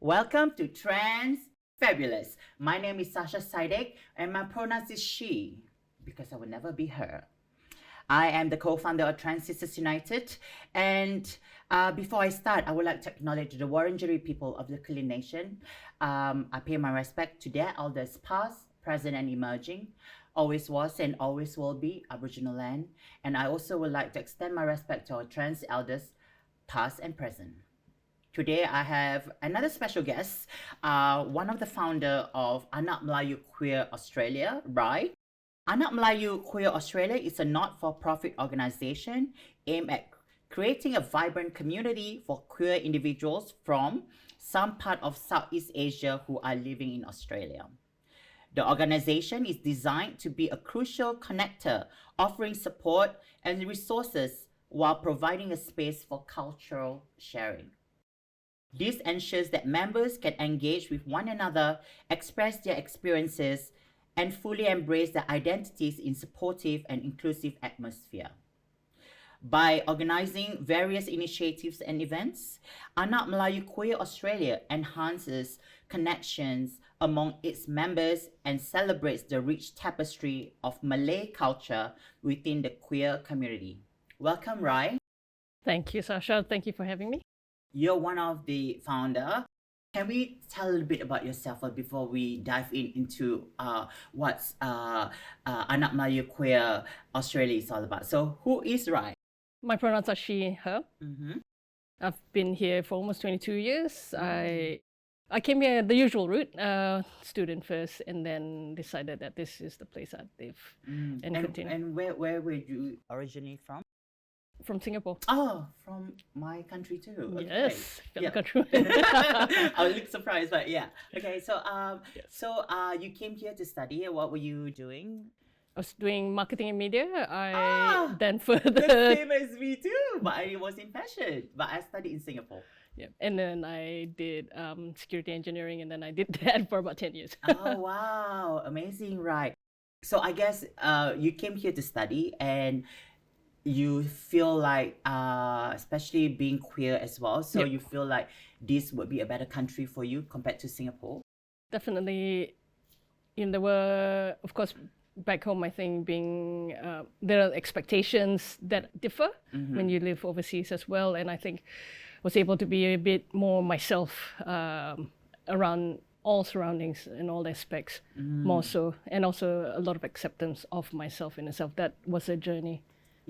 Welcome to Fabulous. My name is Sasha Sidek and my pronouns is she because I will never be her. I am the co-founder of Trans Sisters United, and before I start, I would like to acknowledge the Wurundjeri people of the Kulin Nation. I pay my respect to their elders past, present and emerging, always was and always will be Aboriginal land, and I also would like to extend my respect to our trans elders past and present. Today, I have another special guest, one of the founder of Anak Melayu Queer Australia, Rai. Anak Melayu Queer Australia is a not-for-profit organisation aimed at creating a vibrant community for queer individuals from some part of Southeast Asia who are living in Australia. The organisation is designed to be a crucial connector, offering support and resources while providing a space for cultural sharing. This ensures that members can engage with one another, express their experiences, and fully embrace their identities in supportive and inclusive atmosphere. By organising various initiatives and events, Anak Melayu Queer Australia enhances connections among its members and celebrates the rich tapestry of Malay culture within the queer community. Welcome, Rai. Thank you, Sasha. Thank you for having me. You're one of the founder. Can we tell a little bit about yourself before we dive into what's Anak Melayu Queer Australia is all about? So who is Rai? My pronouns are she, her. I've been here for almost 22 years. I came here the usual route, student first, and then decided that this is the place I'd live and continue. And where were you originally from? From Singapore. Oh, from my country too. Okay. Yes, fellow country. I was a little surprised, but yeah. Okay, so Yes. you came here to study. What were you doing? I was doing marketing and media. I then further. The same as me too, but I was in fashion. But I studied in Singapore. Yeah, and then I did security engineering, and then I did that for about 10 years. Oh wow, amazing, right? So I guess you came here to study, and you feel like, especially being queer as well, so Yep. you feel like this would be a better country for you compared to Singapore? Definitely, there were, of course, back home, I think being there are expectations that differ when you live overseas as well, and I think was able to be a bit more myself around all surroundings and all aspects, more so, and also a lot of acceptance of myself in itself. That was a journey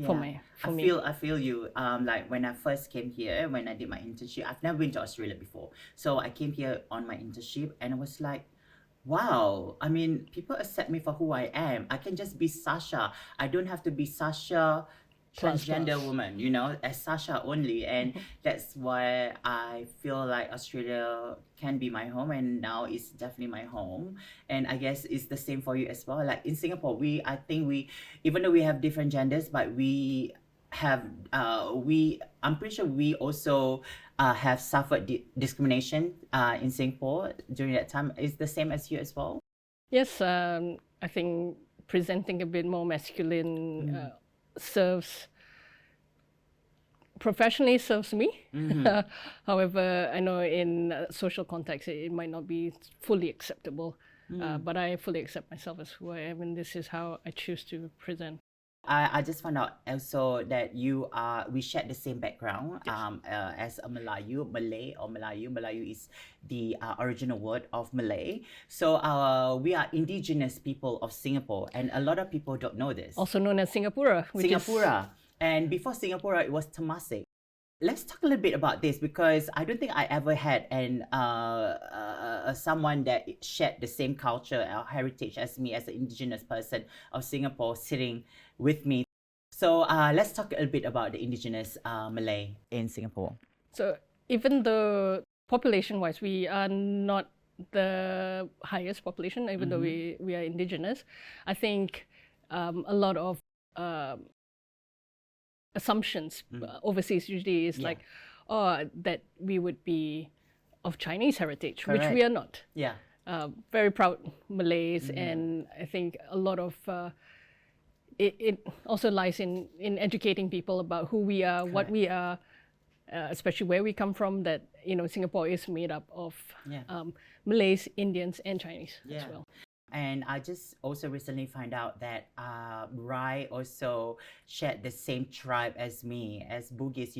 for me. I feel you. Like when I first came here, when I did my internship, I've never been to Australia before. So I came here on my internship and I was like, wow, I mean, people accept me for who I am. I can just be Sasha. I don't have to be Sasha transgender woman, as Sasha only. And that's why I feel like Australia can be my home, and now it's definitely my home. And I guess it's the same for you as well. Like in Singapore, I think even though we have different genders, but we have I'm pretty sure we also have suffered discrimination in Singapore during that time. Is the same as you as well? Yes, I think presenting a bit more masculine professionally serves me. However, I know in social context it might not be fully acceptable, but I fully accept myself as who I am, and this is how I choose to present. I just found out also that we share the same background. Yes. As a Malay or Melayu. Melayu is the original word of Malay. So we are indigenous people of Singapore, and a lot of people don't know this. Also known as Singapura. Singapura. And before Singapura, it was Temasek. Let's talk a little bit about this, because I don't think I ever had someone that shared the same culture or heritage as me, as an indigenous person of Singapore, sitting with me. So let's talk a little bit about the indigenous Malay in Singapore. So even though population-wise we are not the highest population, even though we are indigenous, I think a lot of assumptions overseas usually is like, that we would be of Chinese heritage, which we are not. Yeah. Very proud Malays, and I think a lot of it also lies in educating people about who we are, what we are, especially where we come from, that Singapore is made up of Yeah. Malays, Indians, and Chinese Yeah. as well. And I just also recently find out that Rai also shared the same tribe as me, as Bugis.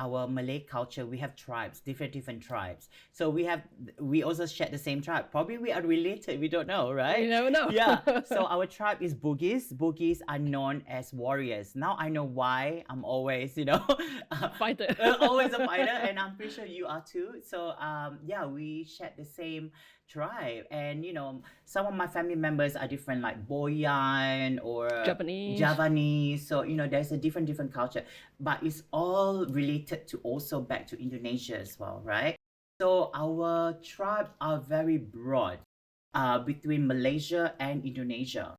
Our Malay culture, we have tribes, different tribes. So we also share the same tribe. Probably we are related. We don't know, right? You never know. Yeah. So our tribe is Bugis. Bugis are known as warriors. Now I know why I'm always, Fighter. always a fighter, and I'm pretty sure you are too. So yeah, we share the same tribe, and some of my family members are different, like Boyan or Javanese. So there's a different culture, but it's all related to also back to Indonesia as well, right? So our tribe are very broad between Malaysia and Indonesia.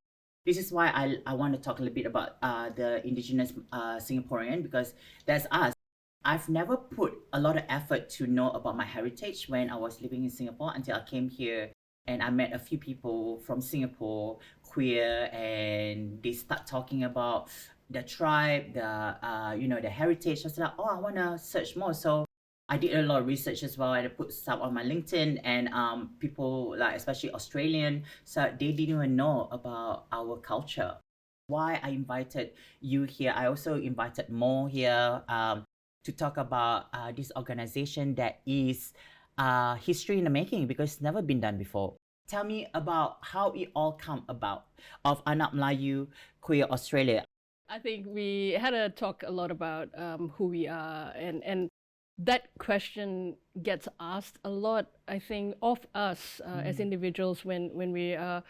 This is why I want to talk a little bit about the indigenous Singaporean, because that's us. I've never put a lot of effort to know about my heritage when I was living in Singapore until I came here and I met a few people from Singapore, queer, and they start talking about the tribe, the heritage. I was like, I want to search more. So I did a lot of research as well, and I put stuff on my LinkedIn, and people like, especially Australian, so they didn't even know about our culture. Why I invited you here, I also invited Mo here to talk about this organization that is history in the making, because it's never been done before. Tell me about how it all come about of Anak Melayu Queer Australia. I think we had a talk a lot about who we are, and that question gets asked a lot, I think, of us as individuals when we are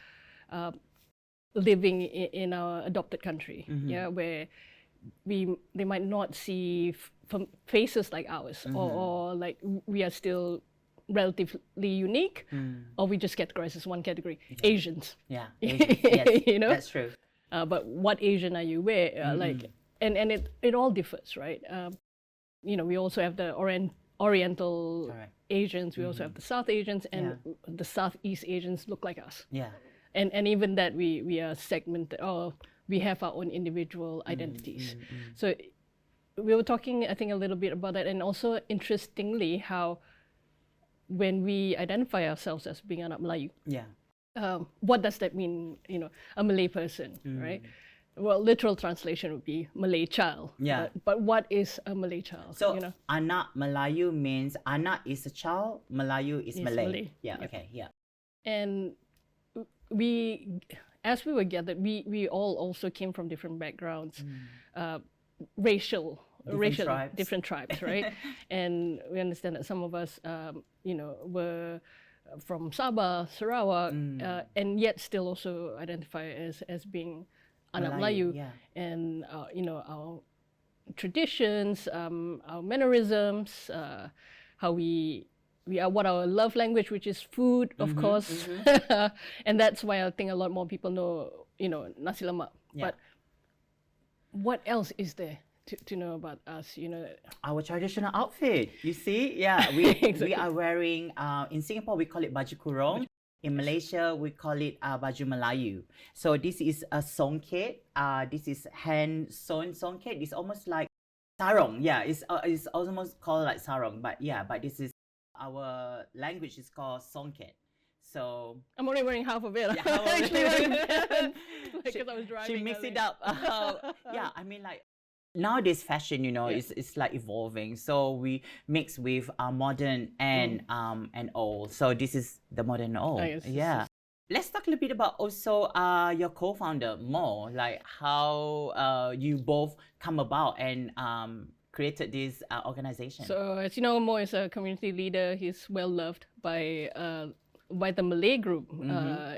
living in our adopted country, where they might not see faces like ours, or like we are still relatively unique, or we just categorize as one category, Asians. Yeah, Asians. Yes, that's true. But what Asian are you? Where and it all differs, right? We also have the Oriental Asians. We also have the South Asians, and the Southeast Asians look like us. Yeah. And even that we are segmented, or we have our own individual identities. So we were talking, I think, a little bit about that, and also interestingly how when we identify ourselves as being Anak Melayu, what does that mean? A Malay person, right? Well, literal translation would be Malay child. Yeah. But what is a Malay child? So Anak Melayu means Anak is a child, Melayu is Malay. Yeah. Yep. Okay. Yeah. And as we were gathered, we all also came from different backgrounds, different tribes, right? And we understand that some of us, were from Sabah, Sarawak, and yet still also identify as being Anak Melayu. And our traditions, our mannerisms, how we are, what our love language, which is food, of course. And that's why I think a lot more people know, nasi lemak. But what else is there to know about us? Our traditional outfit, you see? Yeah, we are wearing, in Singapore, we call it baju kurung. In Malaysia, we call it baju Melayu. So this is a songket. This is hand-sewn songket. It's almost like sarong. Yeah, it's almost called like sarong. But this is, our language is called songket. So I'm only wearing half of it. Yeah, half of it. Because I was driving. She mixed it up. Yeah, I mean, like, nowadays fashion, it's like evolving. So we mix with modern and old. So this is the modern old. Yeah. Let's talk a little bit about also your co-founder, Mo, like how you both come about and created this organization. So as you know, Mo is a community leader. He's well loved by the Malay group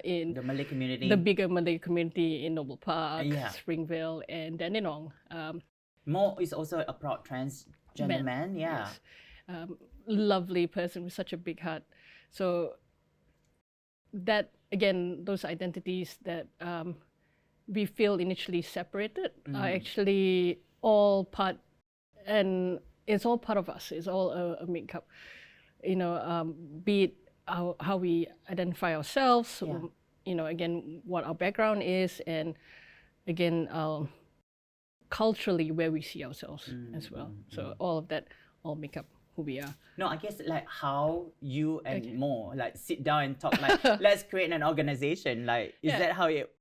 in the Malay community, the bigger Malay community in Noble Park, Springvale, and Dandenong. Mo is also a proud transgender man. Yeah. Yes. Lovely person with such a big heart. So that, again, those identities that we feel initially separated are actually all part, and it's all part of us. It's all a makeup. Be it how we identify ourselves, again, what our background is, and again, culturally where we see ourselves as well. So all of that all make up who we are. No, I guess like how you and Mo like sit down and talk like let's create an organization. Like is that how it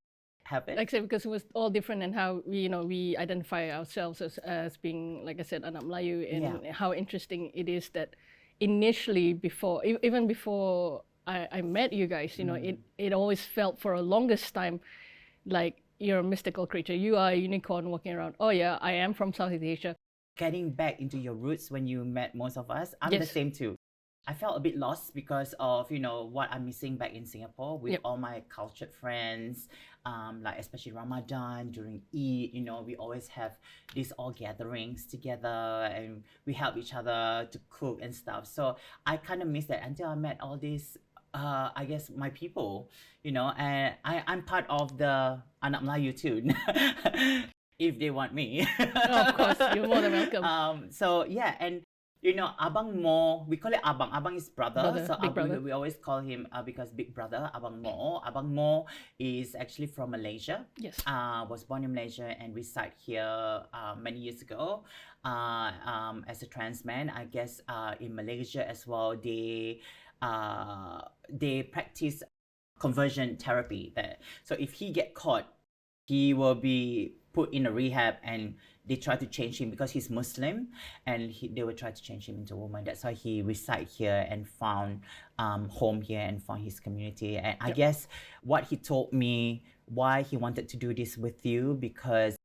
happened? Like I said, because it was all different and how we identify ourselves as being, like I said, Anak Melayu, and how interesting it is that initially even before I met you guys, it always felt for a longest time like you're a mystical creature. You are a unicorn walking around. Oh yeah, I am from Southeast Asia. Getting back into your roots when you met most of us, I'm the same too. I felt a bit lost because of what I'm missing back in Singapore with all my cultured friends, like especially Ramadan during Eid. We always have these all gatherings together and we help each other to cook and stuff. So I kind of missed that until I met all these. I guess my people, and I'm part of the Anak Melayu too. If they want me. Of course, you're more than welcome. So yeah, and Abang Mo, we call it Abang. Abang is brother. So big brother. We always call him because big brother, Abang Mo. Abang Mo is actually from Malaysia. Yes. Was born in Malaysia and reside here many years ago. As a trans man, I guess in Malaysia as well, they practice conversion therapy there. So if he get caught, he will be put in a rehab and they try to change him because he's Muslim, and they will try to change him into a woman. That's why he reside here and found home here and found his community. And I guess what he told me why he wanted to do this with you, because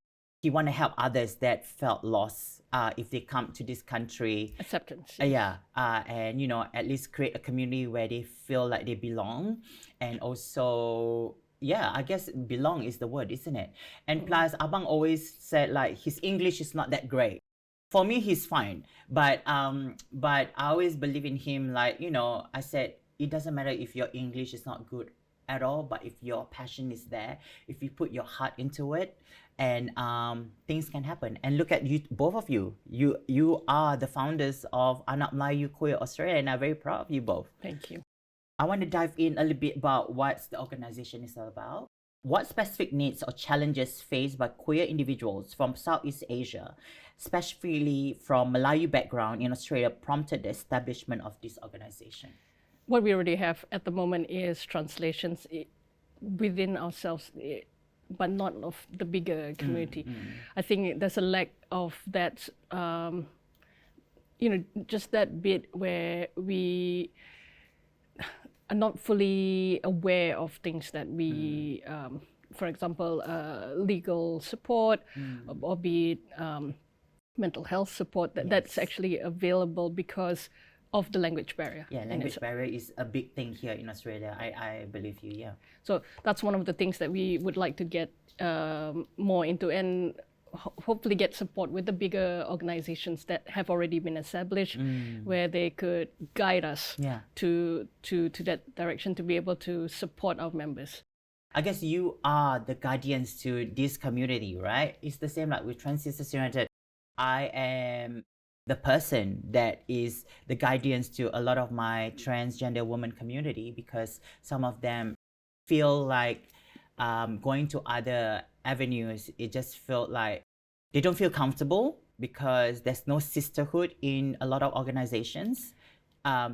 he want to help others that felt lost if they come to this country. Acceptance. And at least create a community where they feel like they belong, and also I guess belong is the word, isn't it? And plus, Abang always said like his English is not that great. For me, he's fine, but I always believe in him. Like I said, it doesn't matter if your English is not good at all, but if your passion is there, if you put your heart into it, and things can happen. And look at you, both of you. You are the founders of Anak Melayu Queer Australia, and I'm very proud of you both. Thank you. I want to dive in a little bit about what the organization is all about. What specific needs or challenges faced by queer individuals from Southeast Asia, especially from Malayu background in Australia, prompted the establishment of this organization? What we already have at the moment is translations within ourselves, but not of the bigger community. I think there's a lack of that, just that bit where we are not fully aware of things that we, for example, legal support, or be it mental health support, that's actually available because of the language barrier. Yeah, language barrier is a big thing here in Australia. I believe you, yeah. So that's one of the things that we would like to get more into, and hopefully get support with the bigger organizations that have already been established, where they could guide us to that direction to be able to support our members. I guess you are the guardians to this community, right? It's the same like with Transgender United. I am the person that is the guardians to a lot of my transgender women community, because some of them feel like going to other avenues, it just felt like they don't feel comfortable because there's no sisterhood in a lot of organizations.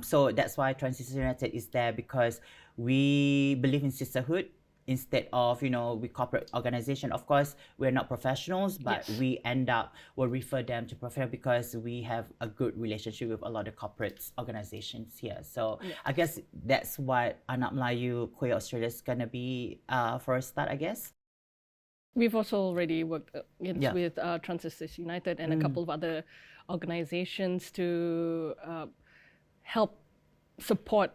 So that's why Transgender United is there, because we believe in sisterhood instead of, with corporate organization. Of course, we're not professionals, but we we'll refer them to professional because we have a good relationship with a lot of corporate organizations here. So I guess that's what Anak Melayu Queer Australia is going to be for a start, I guess. We've also already worked with Transgender United and a couple of other organizations to help support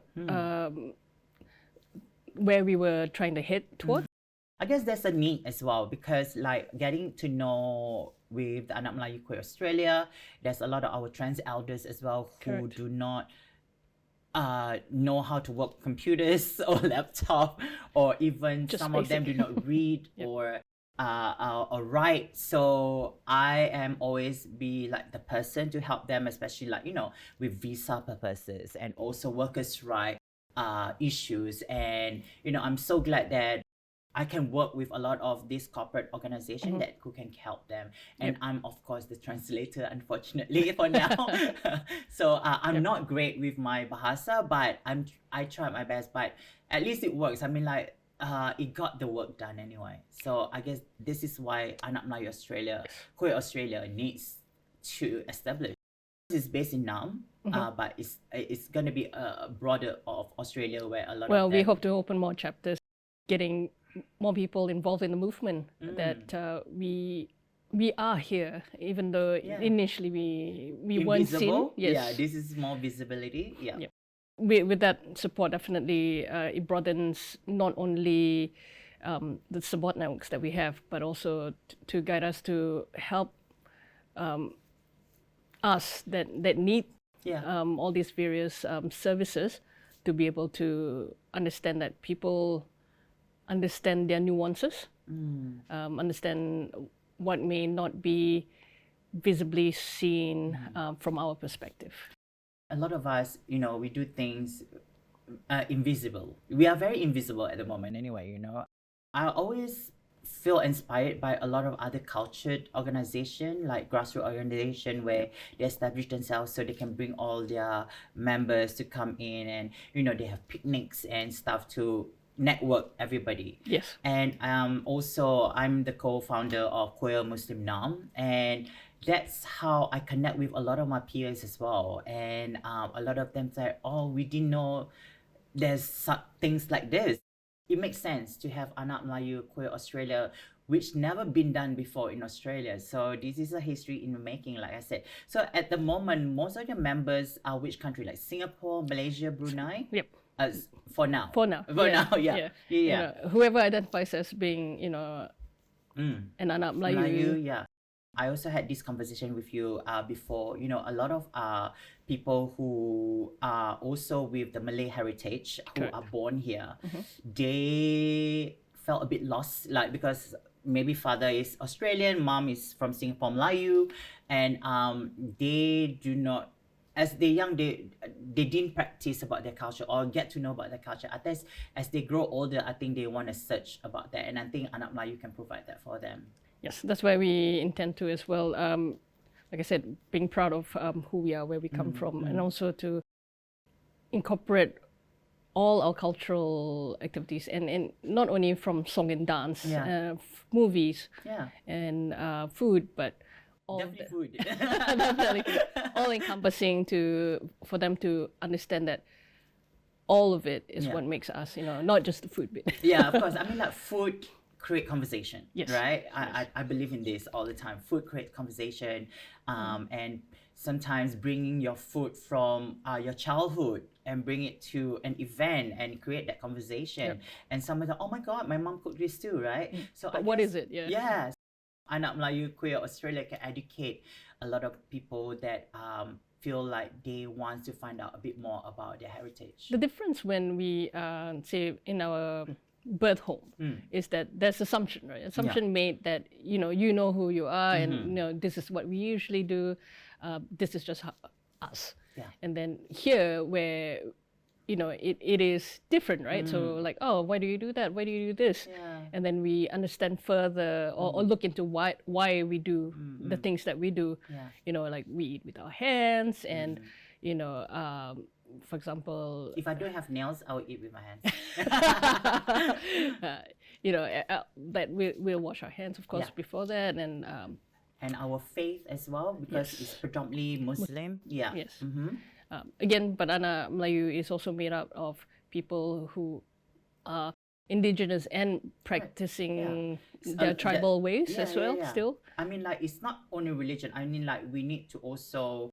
where we were trying to head toward. I guess there's a need as well, because like getting to know with Anak Melayu Queer Australia, there's a lot of our trans elders as well who do not know how to work computers or laptop, or even just some of them do not read or write. So I am always be like the person to help them, especially like with visa purposes and also workers' right issues. And I'm so glad that I can work with a lot of this corporate organization that who can help them. And I'm of course the translator, unfortunately, for now. So I'm not great with my bahasa, but I try my best. But at least it works. I mean, like it got the work done anyway. So I guess this is why Anak Melayu Australia, Queer Australia needs to establish. It's based in Nam, but it's gonna be a broader of Australia where a lot Well, of we them, hope to open more chapters, getting more people involved in the movement. That we are here, even though initially we weren't seen. invisible. Yes. Yeah, this is more visibility. Yeah. Yep. With that support, definitely it broadens not only the support networks that we have, but also to guide us to help us that need all these various services to be able to understand that people understand their nuances, understand what may not be visibly seen from our perspective. A lot of us, you know, we do things invisible. We are very invisible at the moment anyway, you know. I always feel inspired by a lot of other cultured organization, like grassroots organization, where they establish themselves so they can bring all their members to come in, and you know, they have picnics and stuff to network everybody. Yes. And also I'm the co-founder of Queer Muslim Nam, and that's how I connect with a lot of my peers as well. And a lot of them say, oh, we didn't know there's things like this. It makes sense to have Anak Melayu Queer Australia, which never been done before in Australia. So this is a history in the making, like I said. So at the moment, most of your members are which country? Like Singapore, Malaysia, Brunei? Yep. For now. For now. Yeah. You know, whoever identifies as being, you know, an Anak Melayu. Yeah. I also had this conversation with you before. You know, a lot of people who are also with the Malay heritage, who are born here, they felt a bit lost, like because maybe father is Australian, mom is from Singapore Melayu, and they do not, as they're young, they didn't practice about their culture or get to know about their culture. I think as they grow older, I think they want to search about that, and I think Anak Melayu can provide that for them. Yes, that's why we intend to as well. Like I said, being proud of who we are, where we come from, and also to incorporate all our cultural activities, and not only from song and dance, movies, and food, but all Definitely food. definitely all encompassing for them to understand that all of it is what makes us, you know, not just the food bit. Yeah, of course. I mean, like food create conversation, yes, right? I believe in this all the time. Food creates conversation, and sometimes bringing your food from your childhood and bring it to an event and create that conversation. And someone's like, oh my God, my mom cooked this too, right? So but what is it? Yeah. Yes. Anak Melayu Queer Australia can educate a lot of people that feel like they want to find out a bit more about their heritage. The difference when we say in our birth home is that there's assumption, right? Assumption made that you know who you are, and you know this is what we usually do. This is just us. And then here, where you know it is different, right? So like, oh, why do you do that? Why do you do this? And then we understand further, or look into why we do the things that we do. You know, like we eat with our hands, and you know. For example, if I don't have nails, I will eat with my hands. You know, that we'll wash our hands, of course, before that, and our faith as well, because it's predominantly Muslim. Yes. Again, but Anak Melayu is also made up of people who are indigenous and practicing their tribal ways as well. Still, I mean, like it's not only religion. I mean, like we need to also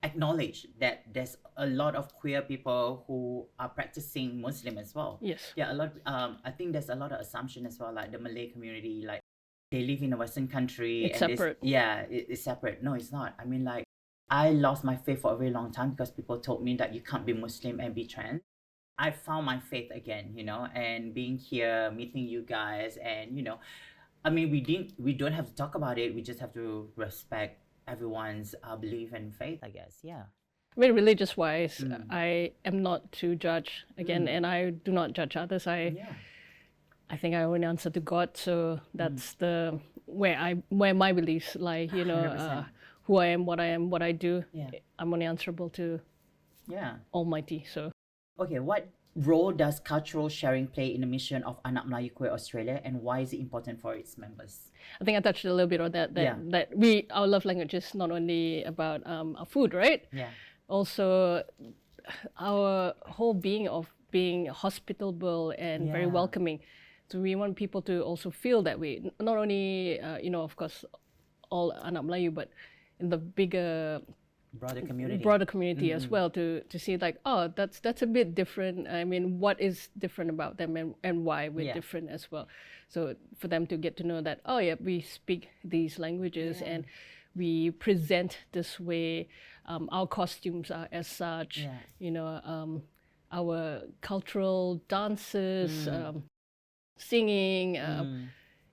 acknowledge that there's a lot of queer people who are practicing Muslim as well. Yes. Yeah, a lot. I think there's a lot of assumption as well, like the Malay community, like they live in a Western country. It's separate. It's separate. No, it's not. I mean, like I lost my faith for a very long time because people told me that you can't be Muslim and be trans. I found my faith again, you know, and being here, meeting you guys, and you know, I mean, we don't have to talk about it. We just have to respect everyone's belief and faith, I guess. Yeah. I mean, religious wise, I am not to judge again, and I do not judge others. I think I only answer to God, so that's the where my beliefs lie. 100%. Who I am, what I do. Yeah. I'm only answerable to Yeah. Almighty. So Okay, what role does cultural sharing play in the mission of Anak Melayu Queer Australia, and why is it important for its members? I think I touched a little bit on that. Yeah. That our love language is not only about our food, right? Yeah. Also, our whole being of being hospitable and very Yeah. welcoming. So we want people to also feel that way. Not only, of course, all Anak Melayu, but in the bigger Broader community. as well, to see like, oh, that's a bit different. I mean, what is different about them, and why we're Yeah. different as well. So for them to get to know that, oh yeah, we speak these languages and we present this way. Our costumes are as such. Yeah. Our cultural dances, singing.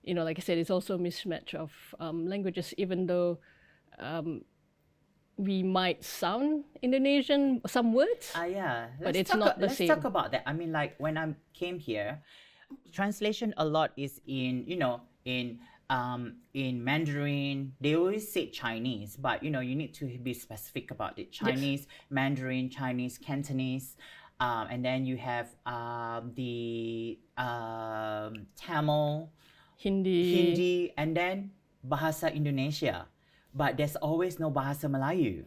Like I said, it's also a mismatch of languages, even though we might sound Indonesian, some words. Yeah. But it's not the same. Let's talk about that. I mean, like when I came here, translation a lot is in Mandarin. They always say Chinese, but you need to be specific about it. Chinese, Mandarin, Chinese, Cantonese, and then you have the Tamil, Hindi, and then Bahasa Indonesia. But there's always no Bahasa Melayu.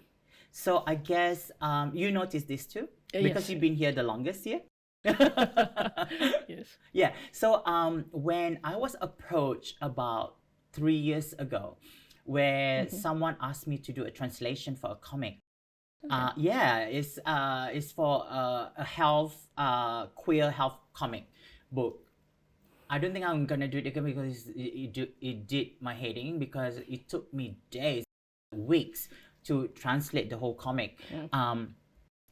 So I guess you noticed this too? Because Yes. you've been here the longest here? Yes. Yeah. So when I was approached about 3 years ago, where someone asked me to do a translation for a comic. It's for a queer health comic book. I don't think I'm gonna do it again because it did my head in, because it took me days, weeks to translate the whole comic.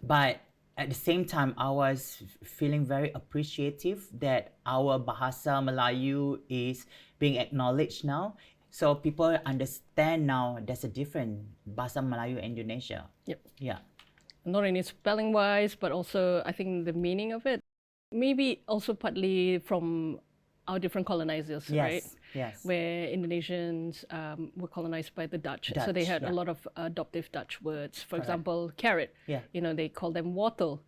But at the same time, I was feeling very appreciative that our Bahasa Melayu is being acknowledged now. So people understand now there's a different Bahasa Melayu Indonesia. Yep. Yeah. Not only spelling wise, but also I think the meaning of it. Maybe also partly from our different colonizers, right? Yes. Where Indonesians were colonized by the Dutch. So they had a lot of adoptive Dutch words. For example, carrot. Yeah. They call them wortel.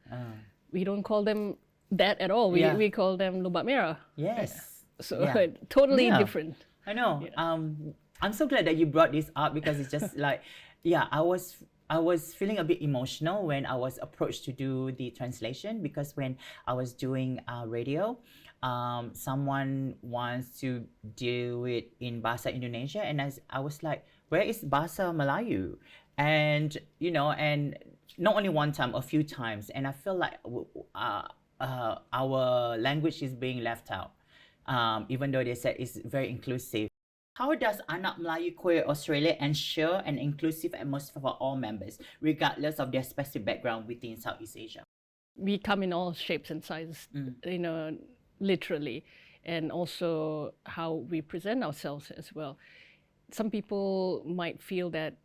We don't call them that at all. We call them lubak merah. Yes. So totally different. I know. I'm so glad that you brought this up, because it's just like, I was feeling a bit emotional when I was approached to do the translation, because when I was doing radio, someone wants to do it in Bahasa Indonesia, and I was like, where is Bahasa Melayu? And and not only one time, a few times, and I feel like our language is being left out, even though they said it's very inclusive. How does Anak Melayu Queer Australia ensure an inclusive atmosphere for all members, regardless of their specific background within Southeast Asia? We come in all shapes and sizes, literally, and also how we present ourselves as well. Some people might feel that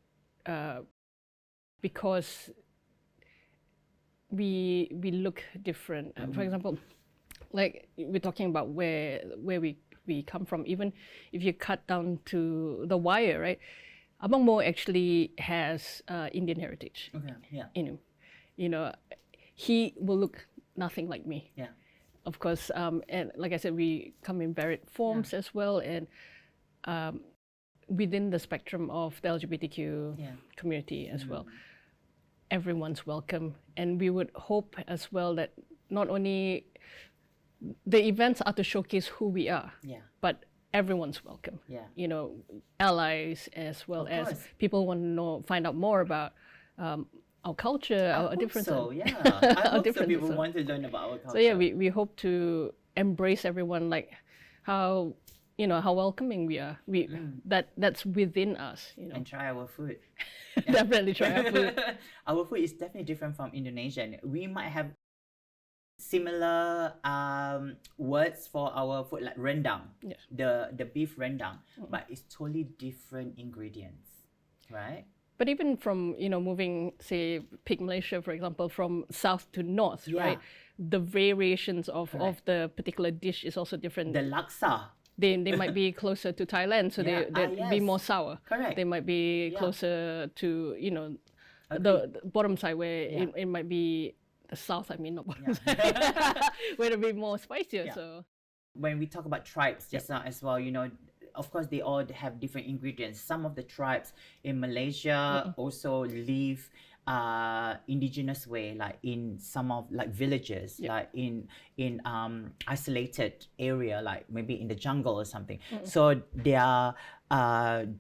because we look different. For example, like we're talking about where we come from. Even if you cut down to the wire, right? Abang Mo actually has Indian heritage in him. He will look nothing like me. Yeah. Of course, and like I said, we come in varied forms as well, and within the spectrum of the LGBTQ community as well. Everyone's welcome, and we would hope as well that not only the events are to showcase who we are, but everyone's welcome. Allies as well as people want to find out more about our culture, our differences. I hope so. People want to learn about our culture. So we hope to embrace everyone, like how how welcoming we are. That's within us. And try our food. Definitely try our food. Our food is definitely different from Indonesian. We might have similar words for our food, like rendang, the beef rendang, but it's totally different ingredients, right? But even from moving, say, pick Malaysia, for example, from south to north, right? the variations of the particular dish is also different. The laksa. They might be closer to Thailand, so Yeah. they'd be Yes. more sour. Correct. They might be Yeah. closer to, you know, Agreed. the bottom side where Yeah. it might be the south, I mean, not bottom Yeah. side, where it'll be more spicier. Yeah. So When we talk about tribes just now as well, you know, of course they all have different ingredients. Some of the tribes in Malaysia also live indigenous way, like in some of like villages, like in isolated area, like maybe in the jungle or something. So their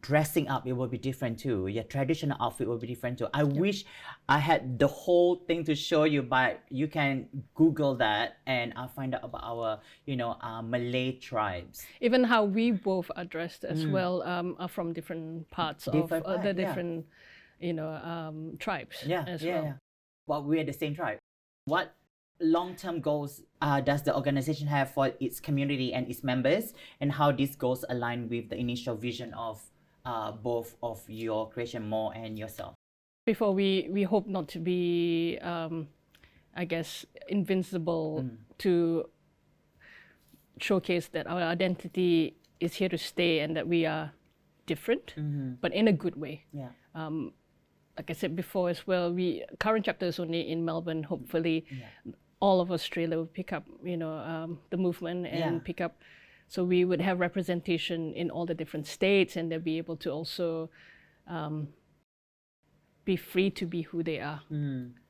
dressing up, it will be different too. Your traditional outfit will be different too. I wish I had the whole thing to show you, but you can Google that and I'll find out about our, you know, Malay tribes. even how we both are dressed as well are from different parts Different of the part, yeah. different, you know, tribes as well. Yeah. Well, we're the same tribe. What long-term goals does the organization have for its community and its members, and how these goals align with the initial vision of both of your creation, Mo and yourself? Before we hope not to be, I guess, invincible to showcase that our identity is here to stay and that we are different, but in a good way. Yeah. Like I said before as well, current chapter is only in Melbourne. Hopefully, all of Australia will pick up, you know, the movement and pick up. So we would have representation in all the different states, and they'll be able to also be free to be who they are,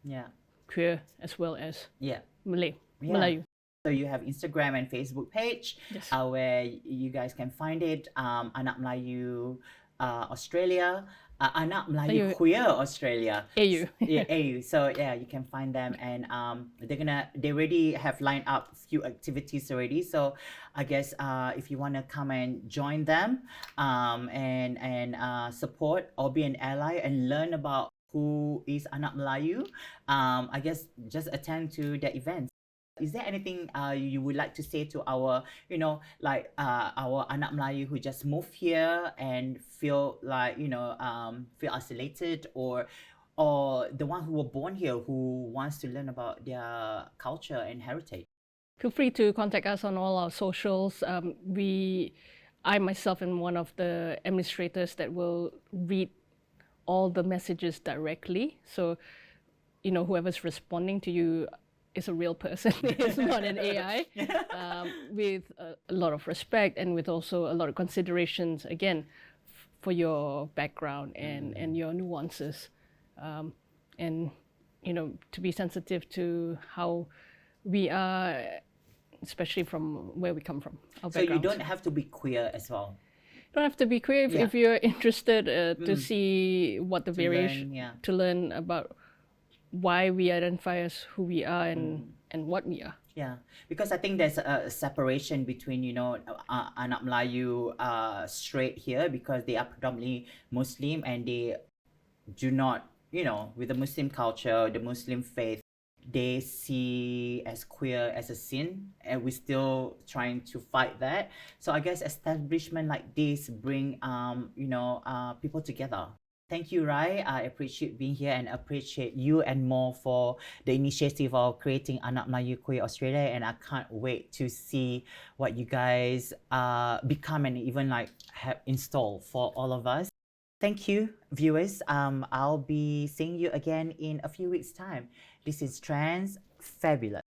Yeah. queer as well as Yeah. Malay, Yeah. Melayu. So you have Instagram and Facebook page where you guys can find it. Anak Melayu Australia, Anak Melayu Queer Australia. AU. Yeah, AU. So yeah, you can find them, and they already have lined up a few activities already. So I guess if you want to come and join them and support or be an ally and learn about who is Anak Melayu, I guess just attend to the events. Is there anything you would like to say to our, you know, like our Anak Melayu who just moved here and feel like, you know, feel isolated, or the one who were born here who wants to learn about their culture and heritage? Feel free to contact us on all our socials. I myself am one of the administrators that will read all the messages directly. So, you know, whoever's responding to you is a real person. It's not an AI. With a lot of respect and with also a lot of considerations, again, for your background and your nuances. And, you know, to be sensitive to how we are, especially from where we come from. So you don't have to be queer as well. You don't have to be queer if you're interested to see what the variation, to learn about why we identify as who we are and what we are. Yeah, because I think there's a separation between, you know, Anak Melayu straight here because they are predominantly Muslim and they do not, you know, with the Muslim culture, the Muslim faith, they see as queer as a sin, and we're still trying to fight that. So I guess establishment like this bring, you know, people together. Thank you, Rai. I appreciate being here and appreciate you and more for the initiative of creating Anak Melayu Queer Australia. And I can't wait to see what you guys become and even like have installed for all of us. Thank you, viewers. I'll be seeing you again in a few weeks' time. This is Trans Fabulous.